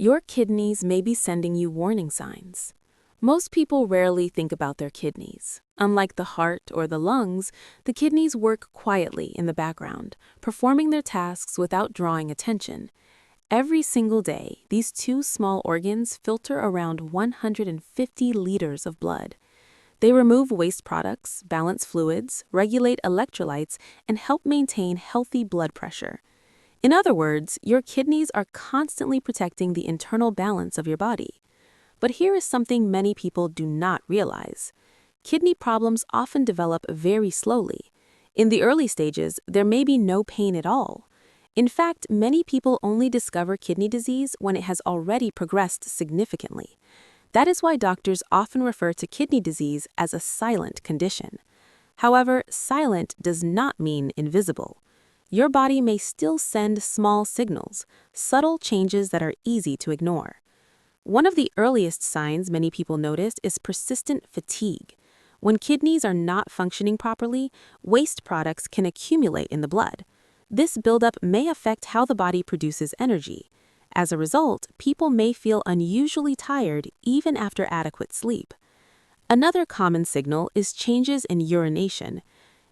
Your kidneys may be sending you warning signs. Most people rarely think about their kidneys. Unlike the heart or the lungs, the kidneys work quietly in the background, performing their tasks without drawing attention. Every single day, these two small organs filter around 150 liters of blood. They remove waste products, balance fluids, regulate electrolytes, and help maintain healthy blood pressure. In other words, your kidneys are constantly protecting the internal balance of your body. But here is something many people do not realize. Kidney problems often develop very slowly. In the early stages, there may be no pain at all. In fact, many people only discover kidney disease when it has already progressed significantly. That is why doctors often refer to kidney disease as a silent condition. However, silent does not mean invisible. Your body may still send small signals, subtle changes that are easy to ignore. One of the earliest signs many people notice is persistent fatigue. When kidneys are not functioning properly, waste products can accumulate in the blood. This buildup may affect how the body produces energy. As a result, people may feel unusually tired even after adequate sleep. Another common signal is changes in urination.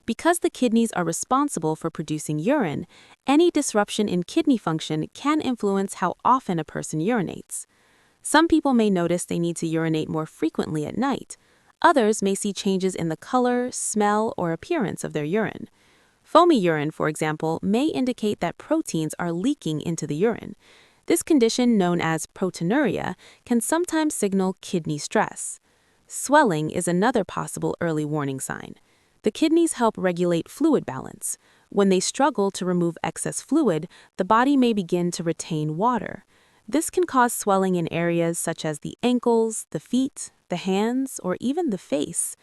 Because the kidneys are responsible for producing urine, any disruption in kidney function can influence how often a person urinates. Some people may notice they need to urinate more frequently at night. Others may see changes in the color, smell, or appearance of their urine. Foamy urine, for example, may indicate that proteins are leaking into the urine. This condition, known as proteinuria, can sometimes signal kidney stress. Swelling is another possible early warning sign. The kidneys help regulate fluid balance. When they struggle to remove excess fluid, the body may begin to retain water. This can cause swelling in areas such as the ankles, the feet, the hands, or even the face.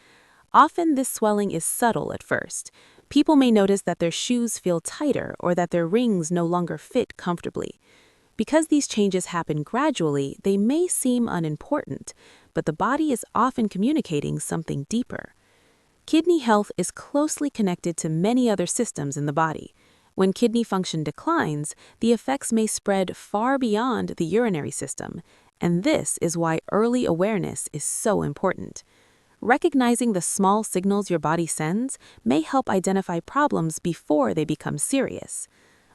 Often this swelling is subtle at first. People may notice that their shoes feel tighter or that their rings no longer fit comfortably. Because these changes happen gradually, they may seem unimportant, but the body is often communicating something deeper. Kidney health is closely connected to many other systems in the body. When kidney function declines, the effects may spread far beyond the urinary system, and this is why early awareness is so important. Recognizing the small signals your body sends may help identify problems before they become serious.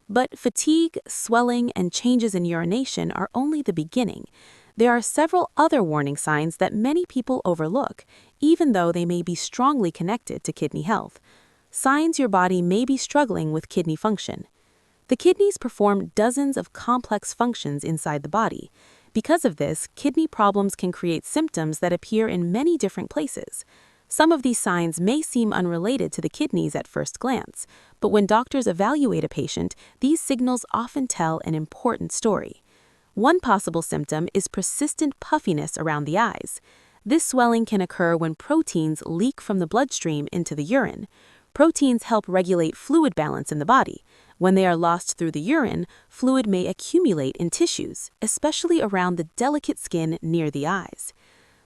But fatigue, swelling, and changes in urination are only the beginning. There are several other warning signs that many people overlook, even though they may be strongly connected to kidney health. Signs your body may be struggling with kidney function. The kidneys perform dozens of complex functions inside the body. Because of this, kidney problems can create symptoms that appear in many different places. Some of these signs may seem unrelated to the kidneys at first glance, but when doctors evaluate a patient, these signals often tell an important story. One possible symptom is persistent puffiness around the eyes. This swelling can occur when proteins leak from the bloodstream into the urine. Proteins help regulate fluid balance in the body. When they are lost through the urine, fluid may accumulate in tissues, especially around the delicate skin near the eyes.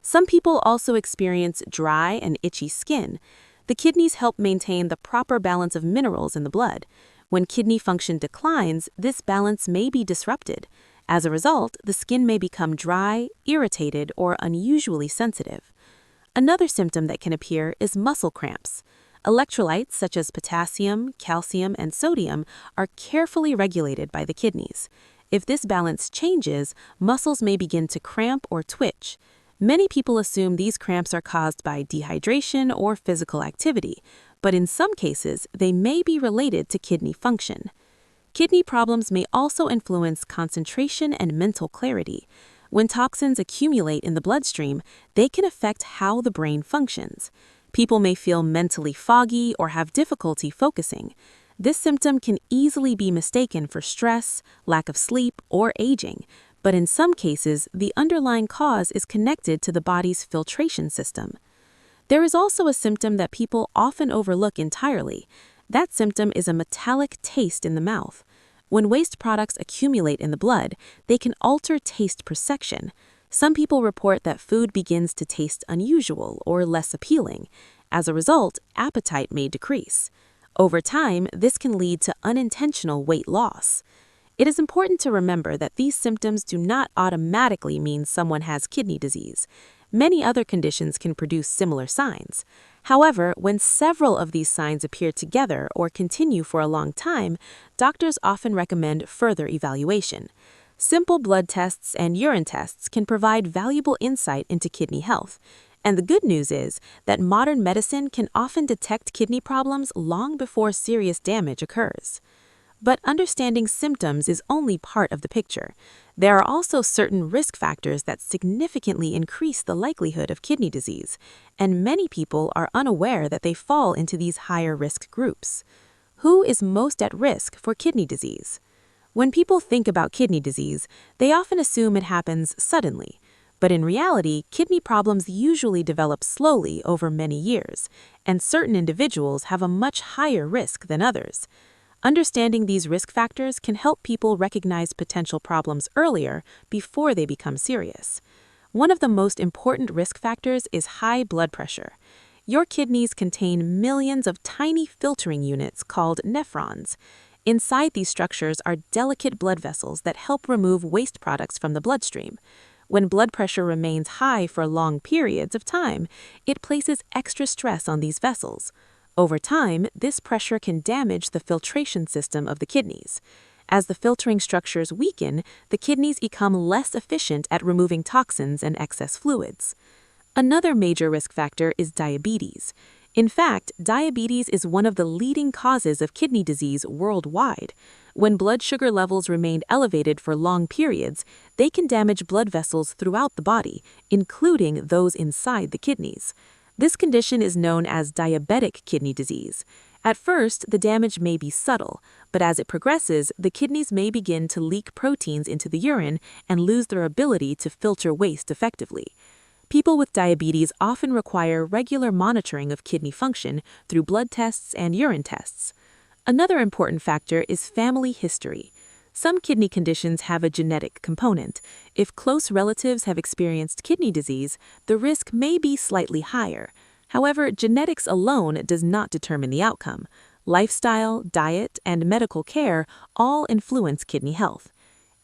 Some people also experience dry and itchy skin. The kidneys help maintain the proper balance of minerals in the blood. When kidney function declines, this balance may be disrupted. As a result, the skin may become dry, irritated, or unusually sensitive. Another symptom that can appear is muscle cramps. Electrolytes such as potassium, calcium, and sodium are carefully regulated by the kidneys. If this balance changes, muscles may begin to cramp or twitch. Many people assume these cramps are caused by dehydration or physical activity, but in some cases, they may be related to kidney function. Kidney problems may also influence concentration and mental clarity. When toxins accumulate in the bloodstream, they can affect how the brain functions. People may feel mentally foggy or have difficulty focusing. This symptom can easily be mistaken for stress, lack of sleep, or aging, but in some cases, the underlying cause is connected to the body's filtration system. There is also a symptom that people often overlook entirely. That symptom is a metallic taste in the mouth. When waste products accumulate in the blood, they can alter taste perception. Some people report that food begins to taste unusual or less appealing. As a result, appetite may decrease. Over time, this can lead to unintentional weight loss. It is important to remember that these symptoms do not automatically mean someone has kidney disease. Many other conditions can produce similar signs. However, when several of these signs appear together or continue for a long time, doctors often recommend further evaluation. Simple blood tests and urine tests can provide valuable insight into kidney health. And the good news is that modern medicine can often detect kidney problems long before serious damage occurs. But understanding symptoms is only part of the picture. There are also certain risk factors that significantly increase the likelihood of kidney disease, and many people are unaware that they fall into these higher risk groups. Who is most at risk for kidney disease? When people think about kidney disease, they often assume it happens suddenly. But in reality, kidney problems usually develop slowly over many years, and certain individuals have a much higher risk than others. Understanding these risk factors can help people recognize potential problems earlier before they become serious. One of the most important risk factors is high blood pressure. Your kidneys contain millions of tiny filtering units called nephrons. Inside these structures are delicate blood vessels that help remove waste products from the bloodstream. When blood pressure remains high for long periods of time, it places extra stress on these vessels. Over time, this pressure can damage the filtration system of the kidneys. As the filtering structures weaken, the kidneys become less efficient at removing toxins and excess fluids. Another major risk factor is diabetes. In fact, diabetes is one of the leading causes of kidney disease worldwide. When blood sugar levels remain elevated for long periods, they can damage blood vessels throughout the body, including those inside the kidneys. This condition is known as diabetic kidney disease. At first, the damage may be subtle, but as it progresses, the kidneys may begin to leak proteins into the urine and lose their ability to filter waste effectively. People with diabetes often require regular monitoring of kidney function through blood tests and urine tests. Another important factor is family history. Some kidney conditions have a genetic component. If close relatives have experienced kidney disease, the risk may be slightly higher. However, genetics alone does not determine the outcome. Lifestyle, diet, and medical care all influence kidney health.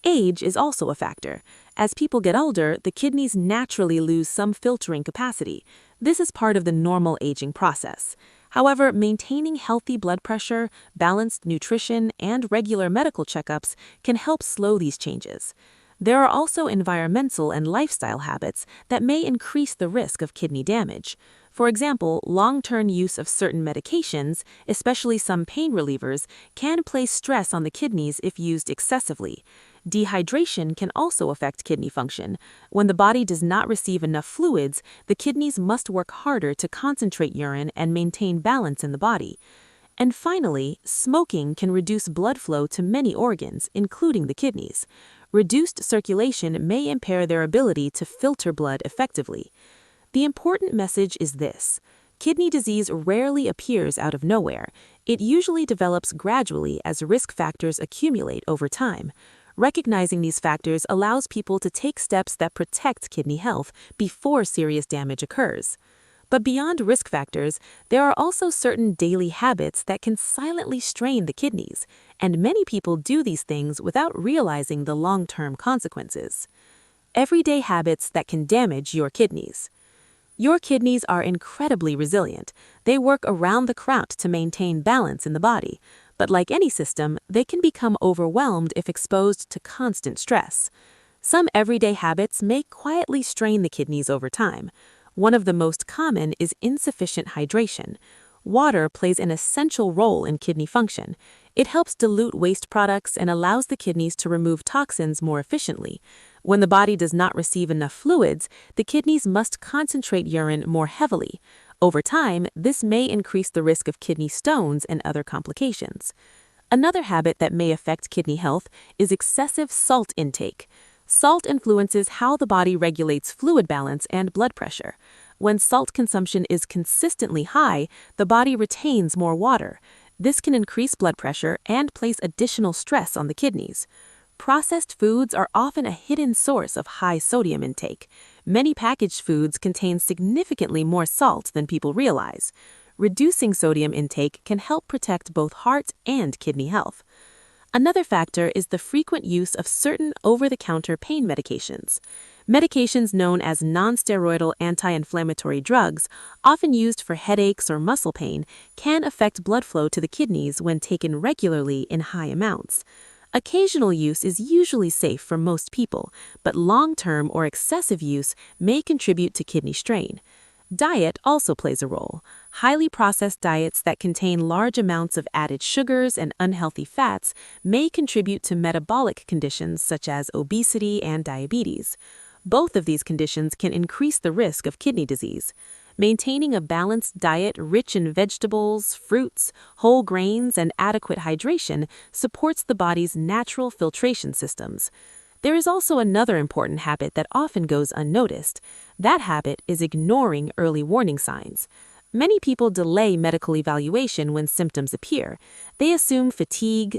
Age is also a factor. As people get older, the kidneys naturally lose some filtering capacity. This is part of the normal aging process. However, maintaining healthy blood pressure, balanced nutrition, and regular medical checkups can help slow these changes. There are also environmental and lifestyle habits that may increase the risk of kidney damage. For example, long-term use of certain medications, especially some pain relievers, can place stress on the kidneys if used excessively. Dehydration can also affect kidney function. When the body does not receive enough fluids, the kidneys must work harder to concentrate urine and maintain balance in the body. And finally, smoking can reduce blood flow to many organs, including the kidneys. Reduced circulation may impair their ability to filter blood effectively. The important message is this: kidney disease rarely appears out of nowhere. It usually develops gradually as risk factors accumulate over time. Recognizing these factors allows people to take steps that protect kidney health before serious damage occurs. But beyond risk factors, there are also certain daily habits that can silently strain the kidneys, and many people do these things without realizing the long-term consequences. Everyday habits that can damage your kidneys. Your kidneys are incredibly resilient. They work around the clock to maintain balance in the body. But like any system, they can become overwhelmed if exposed to constant stress. Some everyday habits may quietly strain the kidneys over time. One of the most common is insufficient hydration. Water plays an essential role in kidney function. It helps dilute waste products and allows the kidneys to remove toxins more efficiently. When the body does not receive enough fluids, the kidneys must concentrate urine more heavily. Over time, this may increase the risk of kidney stones and other complications. Another habit that may affect kidney health is excessive salt intake. Salt influences how the body regulates fluid balance and blood pressure. When salt consumption is consistently high, the body retains more water. This can increase blood pressure and place additional stress on the kidneys. Processed foods are often a hidden source of high sodium intake. Many packaged foods contain significantly more salt than people realize. Reducing sodium intake can help protect both heart and kidney health. Another factor is the frequent use of certain over-the-counter pain medications. Medications known as nonsteroidal anti-inflammatory drugs, often used for headaches or muscle pain, can affect blood flow to the kidneys when taken regularly in high amounts. Occasional use is usually safe for most people, but long-term or excessive use may contribute to kidney strain. Diet also plays a role. Highly processed diets that contain large amounts of added sugars and unhealthy fats may contribute to metabolic conditions such as obesity and diabetes. Both of these conditions can increase the risk of kidney disease. Maintaining a balanced diet rich in vegetables, fruits, whole grains, and adequate hydration supports the body's natural filtration systems. There is also another important habit that often goes unnoticed. That habit is ignoring early warning signs. Many people delay medical evaluation when symptoms appear. They assume fatigue,